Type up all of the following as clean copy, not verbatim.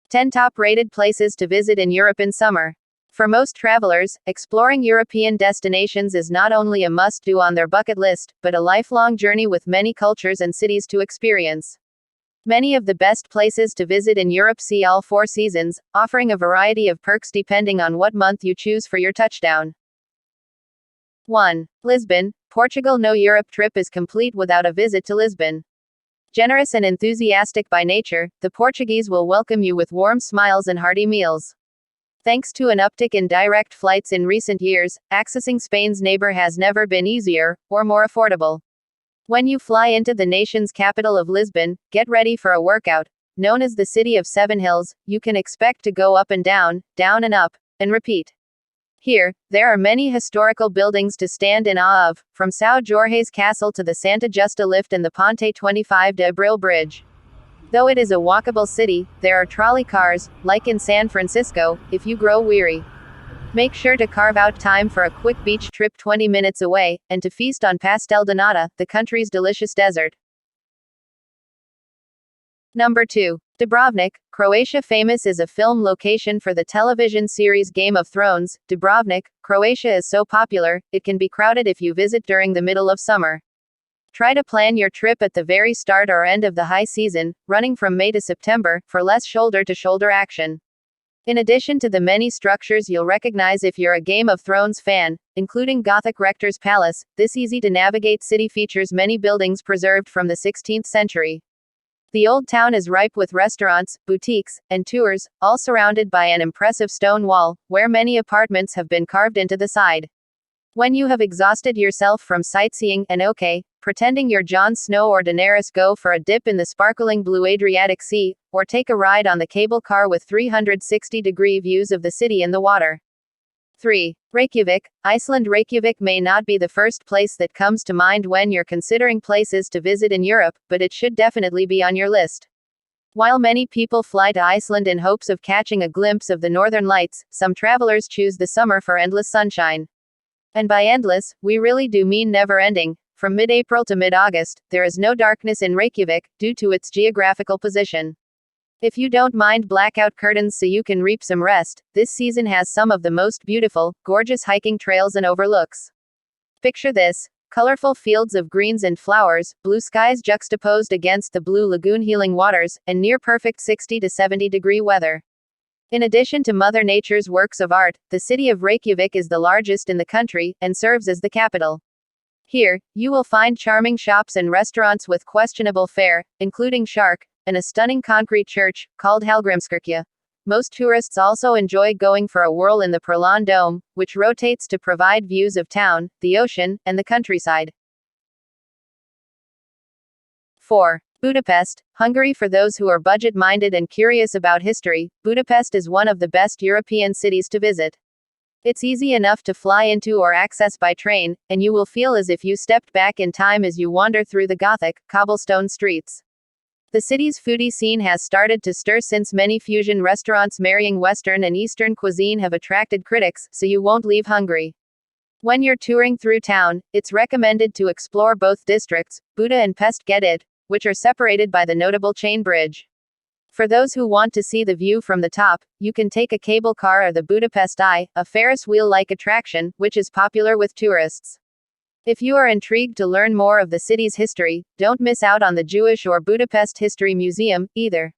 10 top-rated places to visit in Europe in summer. For most travelers, exploring European destinations is not only a must-do on their bucket list, but a lifelong journey with many cultures and cities to experience. Many of the best places to visit in Europe see all 4 seasons, offering a variety of perks depending on what month you choose for your touchdown. 1. Lisbon, Portugal. No Europe trip is complete without a visit to Lisbon. Generous and enthusiastic by nature, the Portuguese will welcome you with warm smiles and hearty meals. Thanks to an uptick in direct flights in recent years, accessing Spain's neighbor has never been easier, or more affordable. When you fly into the nation's capital of Lisbon, get ready for a workout. Known as the City of Seven Hills, you can expect to go up and down and up, and repeat. Here, there are many historical buildings to stand in awe of, from São Jorge's Castle to the Santa Justa Lift and the Ponte 25 de Abril Bridge. Though it is a walkable city, there are trolley cars, like in San Francisco, if you grow weary. Make sure to carve out time for a quick beach trip 20 minutes away, and to feast on pastel de nata, the country's delicious dessert. Number 2. Dubrovnik, Croatia. Famous is a film location for the television series Game of Thrones. Dubrovnik, Croatia is so popular, it can be crowded if you visit during the middle of summer. Try to plan your trip at the very start or end of the high season, running from May to September, for less shoulder-to-shoulder action. In addition to the many structures you'll recognize if you're a Game of Thrones fan, including Gothic Rector's Palace, this easy-to-navigate city features many buildings preserved from the 16th century. The old town is ripe with restaurants, boutiques, and tours, all surrounded by an impressive stone wall, where many apartments have been carved into the side. When you have exhausted yourself from sightseeing and pretending you're Jon Snow or Daenerys, go for a dip in the sparkling blue Adriatic Sea, or take a ride on the cable car with 360-degree views of the city and the water. 3. Reykjavik, Iceland. Reykjavik may not be the first place that comes to mind when you're considering places to visit in Europe, but it should definitely be on your list. While many people fly to Iceland in hopes of catching a glimpse of the northern lights, some travelers choose the summer for endless sunshine. And by endless, we really do mean never-ending. From mid-April to mid-August, there is no darkness in Reykjavik, due to its geographical position. If you don't mind blackout curtains so you can reap some rest, this season has some of the most beautiful, gorgeous hiking trails and overlooks. Picture this: colorful fields of greens and flowers, blue skies juxtaposed against the blue lagoon, healing waters, and near-perfect 60 to 70-degree weather. In addition to Mother Nature's works of art, the city of Reykjavik is the largest in the country, and serves as the capital. Here, you will find charming shops and restaurants with questionable fare, including shark, and a stunning concrete church, called Hallgrímskirkja. Most tourists also enjoy going for a whirl in the Perlan Dome, which rotates to provide views of town, the ocean, and the countryside. 4. Budapest, Hungary. For those who are budget-minded and curious about history, Budapest is one of the best European cities to visit. It's easy enough to fly into or access by train, and you will feel as if you stepped back in time as you wander through the Gothic, cobblestone streets. The city's foodie scene has started to stir since many fusion restaurants marrying Western and Eastern cuisine have attracted critics, so you won't leave hungry. When you're touring through town, it's recommended to explore both districts, Buda and Pest, which are separated by the notable chain bridge. For those who want to see the view from the top, you can take a cable car or the Budapest Eye, a Ferris wheel-like attraction, which is popular with tourists. If you are intrigued to learn more of the city's history, don't miss out on the Jewish or Budapest History Museum, either.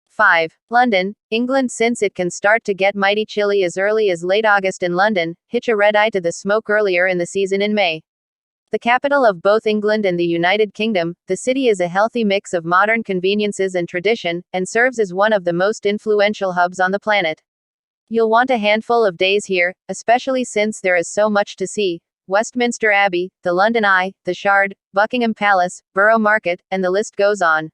5. London, England. Since it can start to get mighty chilly as early as late August in London, hitch a red-eye to the smoke earlier in the season in May. The capital of both England and the United Kingdom, the city is a healthy mix of modern conveniences and tradition, and serves as one of the most influential hubs on the planet. You'll want a handful of days here, especially since there is so much to see: Westminster Abbey, the London Eye, the Shard, Buckingham Palace, Borough Market, and the list goes on.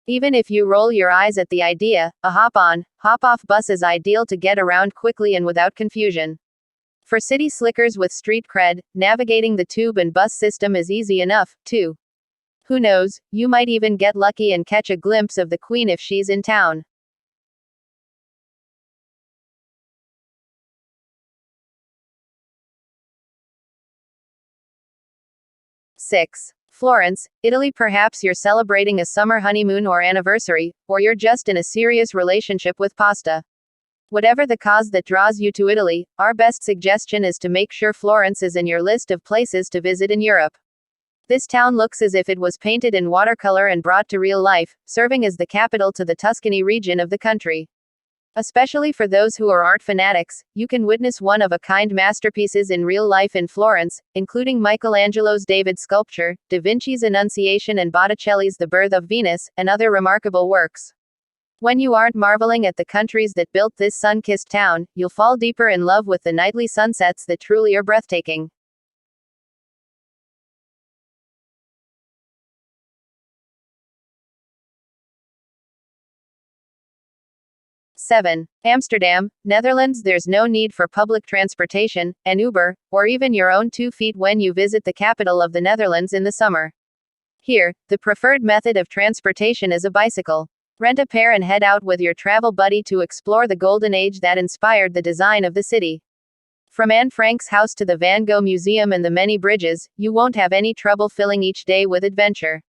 Even if you roll your eyes at the idea, a hop-on, hop-off bus is ideal to get around quickly and without confusion. For city slickers with street cred, navigating the tube and bus system is easy enough, too. Who knows, you might even get lucky and catch a glimpse of the Queen if she's in town. 6. Florence, Italy. Perhaps you're celebrating a summer honeymoon or anniversary, or you're just in a serious relationship with pasta. Whatever the cause that draws you to Italy, our best suggestion is to make sure Florence is in your list of places to visit in Europe. This town looks as if it was painted in watercolor and brought to real life, serving as the capital to the Tuscany region of the country. Especially for those who are art fanatics, you can witness one-of-a-kind masterpieces in real life in Florence, including Michelangelo's David sculpture, Da Vinci's Annunciation and Botticelli's The Birth of Venus, and other remarkable works. When you aren't marveling at the countries that built this sun-kissed town, you'll fall deeper in love with the nightly sunsets that truly are breathtaking. Seven. Amsterdam, Netherlands. There's no need for public transportation, an Uber, or even your own 2 feet when you visit the capital of the Netherlands in the summer. Here, the preferred method of transportation is a bicycle. Rent a pair and head out with your travel buddy to explore the golden age that inspired the design of the city. From Anne Frank's house to the Van Gogh Museum and the many bridges, you won't have any trouble filling each day with adventure.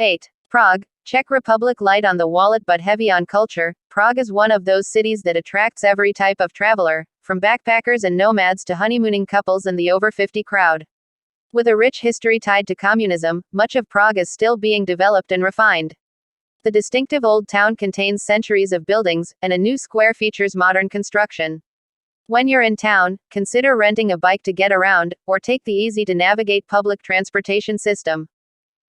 Eight. Prague, Czech Republic. Light on the wallet but heavy on culture, Prague is one of those cities that attracts every type of traveler, from backpackers and nomads to honeymooning couples and the over 50 crowd. With a rich history tied to communism, much of Prague is still being developed and refined. The distinctive old town contains centuries of buildings, and a new square features modern construction. When you're in town, consider renting a bike to get around, or take the easy-to-navigate public transportation system.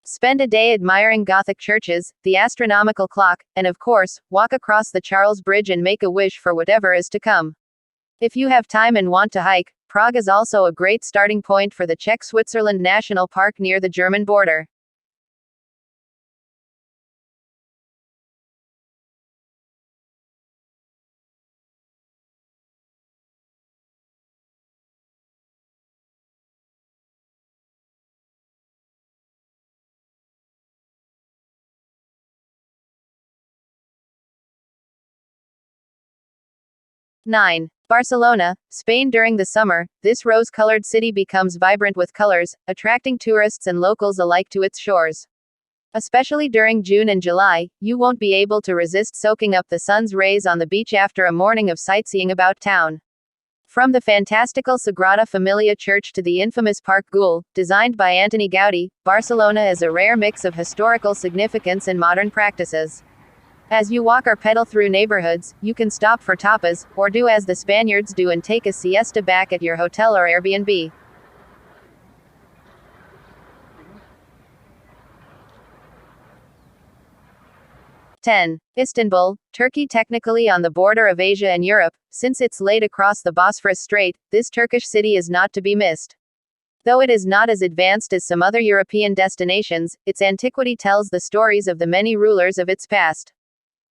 Spend a day admiring Gothic churches, the astronomical clock, and of course, walk across the Charles Bridge and make a wish for whatever is to come. If you have time and want to hike, Prague is also a great starting point for the Czech-Switzerland National Park near the German border. Nine. Barcelona, Spain. During the summer, this rose-colored city becomes vibrant with colors, attracting tourists and locals alike to its shores. Especially during June and July, you won't be able to resist soaking up the sun's rays on the beach after a morning of sightseeing about town. From the fantastical Sagrada Familia Church to the infamous Parc Güell, designed by Antoni Gaudí, Barcelona is a rare mix of historical significance and modern practices. As you walk or pedal through neighborhoods, you can stop for tapas, or do as the Spaniards do and take a siesta back at your hotel or Airbnb. 10. Istanbul, Turkey. Technically on the border of Asia and Europe, since it's laid across the Bosphorus Strait, this Turkish city is not to be missed. Though it is not as advanced as some other European destinations, its antiquity tells the stories of the many rulers of its past.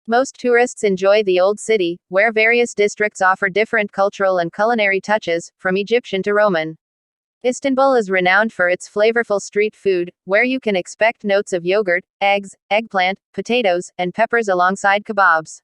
Most tourists enjoy the old city, where various districts offer different cultural and culinary touches, from Egyptian to Roman. Istanbul is renowned for its flavorful street food, where you can expect notes of yogurt, eggs, eggplant, potatoes, and peppers alongside kebabs.